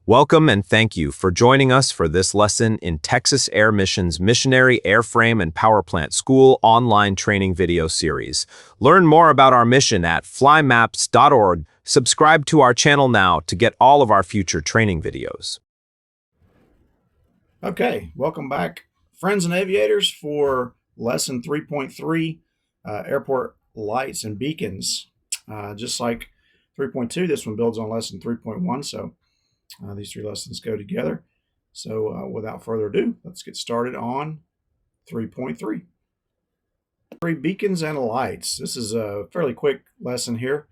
Welcome and thank you for joining us for this lesson in Texas Air Mission's Missionary, Airframe, and Powerplant School online training video series. Learn more about our mission at flymaps.org. Subscribe to our channel now to get all of our future training videos. Okay, welcome back, friends and aviators, for lesson 3.3, airport lights and beacons. Just like 3.2, this one builds on lesson 3.1, so these three lessons go together. So without further ado, let's get started on 3.3. Beacons and lights. This is a fairly quick lesson here.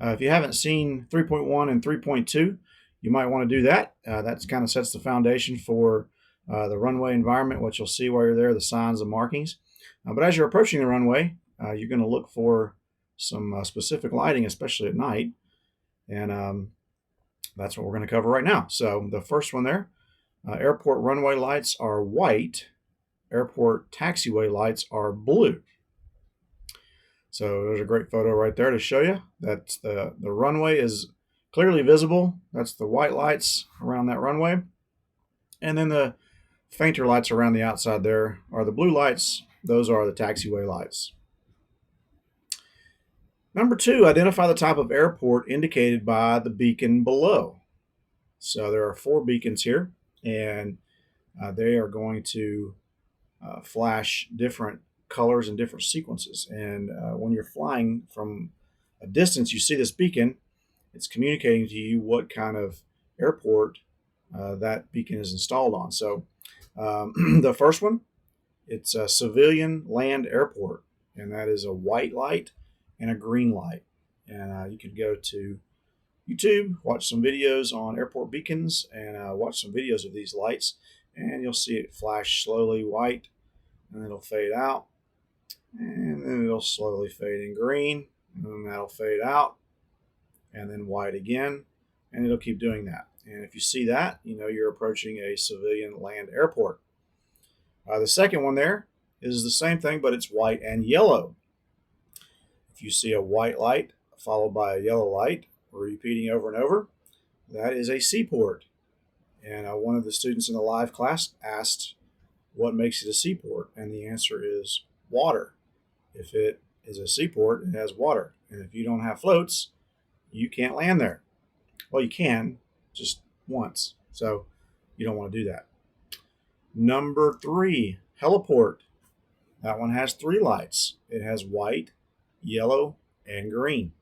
If you haven't seen 3.1 and 3.2, you might want to do that. That kind of sets the foundation for the runway environment, what you'll see while you're there, the signs and markings. But as you're approaching the runway, you're going to look for some specific lighting, especially at night. And that's what we're going to cover right now. So the first one there, airport runway lights are white. Airport taxiway lights are blue. So there's a great photo right there to show you that the runway is clearly visible. That's the white lights around that runway. And then the fainter lights around the outside there are the blue lights. Those are the taxiway lights. Number 2, identify the type of airport indicated by the beacon below. So there are 4 beacons here, and they are going to flash different colors and different sequences. And when you're flying from a distance, you see this beacon. It's communicating to you what kind of airport that beacon is installed on. So the first one, it's a civilian land airport, and that is a white light and a green light. And you can go to YouTube, watch some videos on airport beacons, and watch some videos of these lights, and you'll see it flash slowly white, and it'll fade out, and then it'll slowly fade in green, and then that'll fade out, and then white again, and it'll keep doing that. And if you see that, you know you're approaching a civilian land airport. The second one there is the same thing, but it's white and yellow. If you see a white light followed by a yellow light repeating over and over, that is a seaport. And one of the students in the live class asked, what makes it a seaport? And the answer is water. If it is a seaport, it has water. And if you don't have floats, you can't land there. Well, you can, just once. So you don't want to do that. Number 3, heliport. That one has 3 lights. It has white, yellow, and green.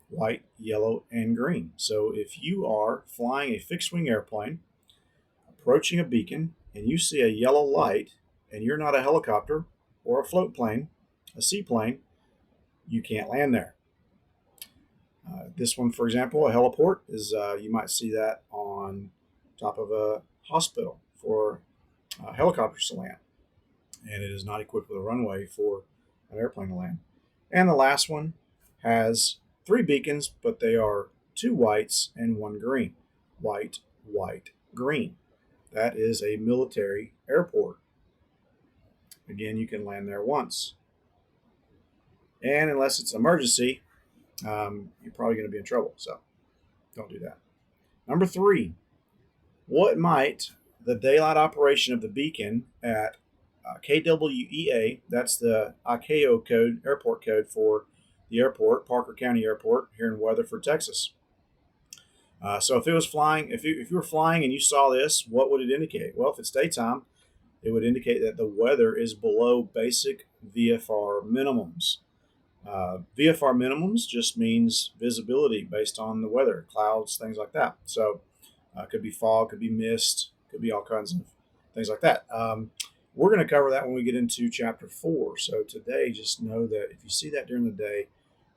White, yellow, and green. So if you are flying a fixed-wing airplane, approaching a beacon, and you see a yellow light, and you're not a helicopter or a float plane, a seaplane, you can't land there. This one, for example, a heliport, is you might see that on top of a hospital for helicopters to land, and it is not equipped with a runway for an airplane to land. And the last one has 3 beacons, but they are 2 whites and 1 green. White, white, green. That is a military airport. Again, you can land there once. And unless it's an emergency, you're probably going to be in trouble, so don't do that. Number 3, what might the daylight operation of the beacon at KWEA, that's the ICAO code, airport code for the airport, Parker County Airport here in Weatherford, Texas. So if it was flying, if you were flying and you saw this, what would it indicate? Well, if it's daytime, it would indicate that the weather is below basic VFR minimums. VFR minimums just means visibility based on the weather, clouds, things like that. So it could be fog, could be mist, could be all kinds of things like that. We're going to cover that when we get into chapter 4. So today, just know that if you see that during the day,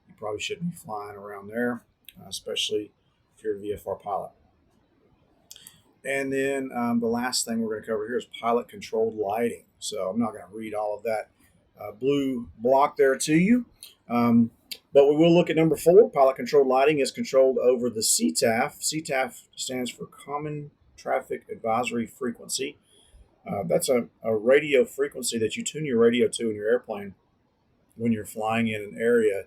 you probably shouldn't be flying around there, especially if you're a VFR pilot. And then the last thing we're going to cover here is pilot controlled lighting. So I'm not going to read all of that blue block there to you. But we will look at number 4. Pilot controlled lighting is controlled over the CTAF. CTAF stands for Common Traffic Advisory Frequency. That's a radio frequency that you tune your radio to in your airplane when you're flying in an area,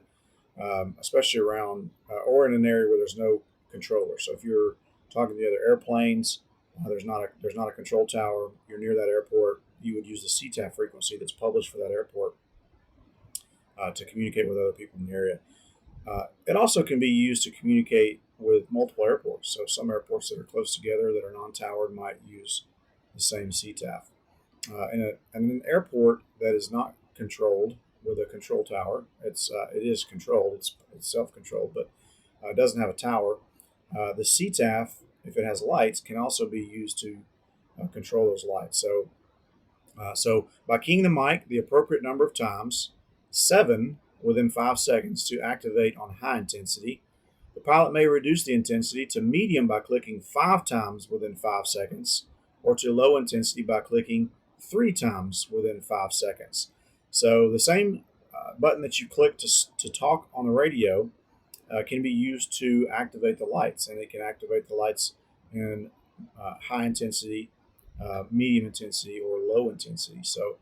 especially around or in an area where there's no controller. So if you're talking to the other airplanes. There's not a control tower. You're near that airport. You would use the CTAF frequency that's published for that airport to communicate with other people in the area. It also can be used to communicate with multiple airports. So some airports that are close together that are non-towered might use the same CTAF. In an airport that is not controlled with a control tower, it is controlled. It's self-controlled, but it doesn't have a tower. The CTAF, if it has lights, can also be used to control those lights. So by keying the mic the appropriate number of times, 7 within 5 seconds to activate on high intensity, the pilot may reduce the intensity to medium by clicking 5 times within 5 seconds, or to low intensity by clicking 3 times within 5 seconds. So the same button that you click to talk on the radio can be used to activate the lights, and it can activate the lights in high intensity, medium intensity, or low intensity. So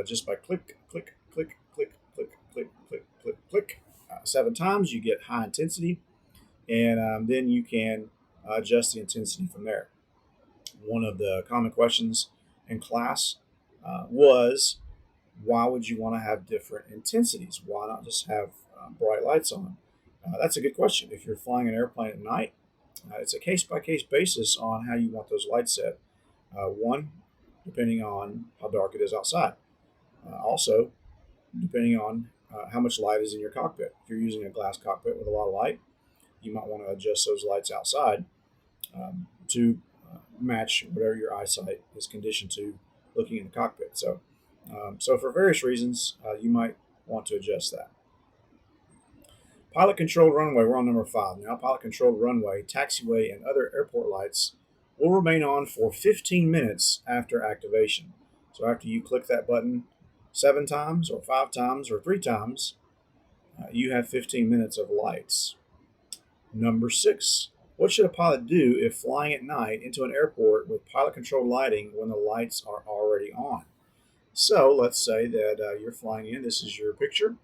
just by click, click, click, click, click, click, click, click, click 7 times, you get high intensity, and then you can adjust the intensity from there. One of the common questions in class was, why would you want to have different intensities? Why not just have bright lights on? That's a good question. If you're flying an airplane at night, it's a case-by-case basis on how you want those lights set. One, depending on how dark it is outside. Also, depending on how much light is in your cockpit. If you're using a glass cockpit with a lot of light, you might want to adjust those lights outside to match whatever your eyesight is conditioned to looking in the cockpit. So for various reasons, you might want to adjust that. Pilot-controlled runway, we're on number 5 now. Pilot-controlled runway, taxiway, and other airport lights will remain on for 15 minutes after activation. So after you click that button 7 times, or 5 times, or 3 times, you have 15 minutes of lights. Number 6, what should a pilot do if flying at night into an airport with pilot-controlled lighting when the lights are already on? So let's say that you're flying in. This is your picture.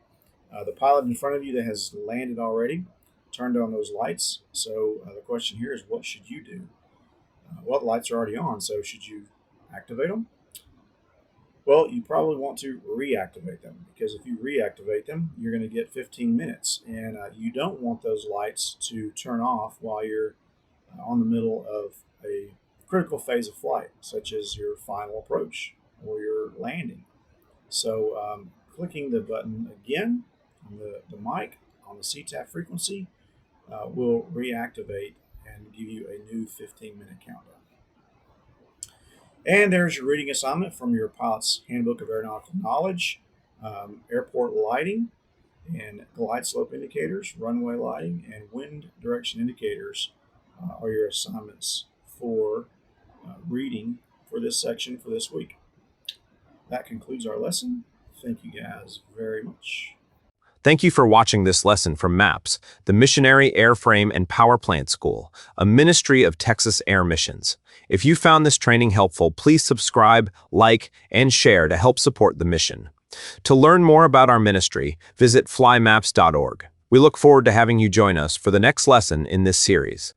The pilot in front of you that has landed already turned on those lights. So the question here is, what should you do? Well, the lights are already on, so should you activate them? Well, you probably want to reactivate them, because if you reactivate them, you're going to get 15 minutes. And you don't want those lights to turn off while you're on the middle of a critical phase of flight, such as your final approach or your landing. So clicking the button again on the mic on the CTAF frequency will reactivate and give you a new 15-minute countdown. And there's your reading assignment from your Pilot's Handbook of Aeronautical Knowledge. Airport lighting and glide slope indicators, runway lighting, and wind direction indicators are your assignments for reading for this section for this week. That concludes our lesson. Thank you guys very much. Thank you for watching this lesson from MAPS, the Missionary, Airframe, and Powerplant School, a ministry of Texas Air Missions. If you found this training helpful, please subscribe, like, and share to help support the mission. To learn more about our ministry, visit flymaps.org. We look forward to having you join us for the next lesson in this series.